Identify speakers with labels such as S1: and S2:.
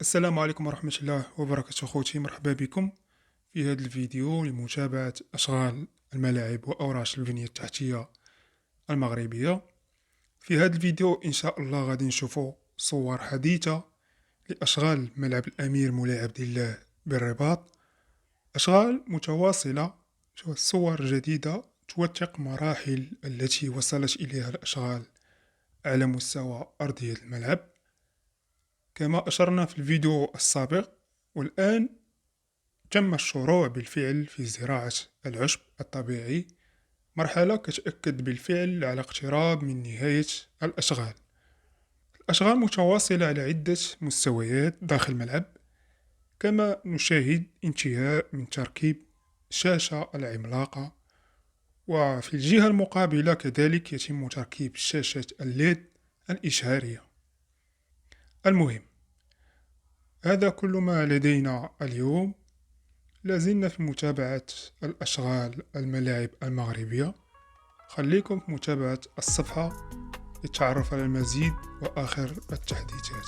S1: السلام عليكم ورحمة الله وبركاته خوتي، مرحبا بكم في هذا الفيديو لمتابعة أشغال الملاعب وأوراش البنية التحتية المغربية. في هذا الفيديو إن شاء الله غادي نشوفوا صور حديثة لأشغال ملعب الأمير مولاي عبد الله بالرباط، أشغال متواصلة، صور جديدة توثق مراحل التي وصلت إليها الأشغال على مستوى أرضية الملعب كما أشرنا في الفيديو السابق. والآن تم الشروع بالفعل في زراعة العشب الطبيعي، مرحلة كتأكد بالفعل على اقتراب من نهاية الأشغال. الأشغال متواصلة على عدة مستويات داخل الملعب، كما نشاهد انتهاء من تركيب الشاشة العملاقة، وفي الجهة المقابلة كذلك يتم تركيب شاشة الليد الإشهارية. المهم، هذا كل ما لدينا اليوم. لازلنا في متابعة الأشغال الملاعب المغربية، خليكم في متابعة الصفحة للتعرف على المزيد وآخر التحديثات.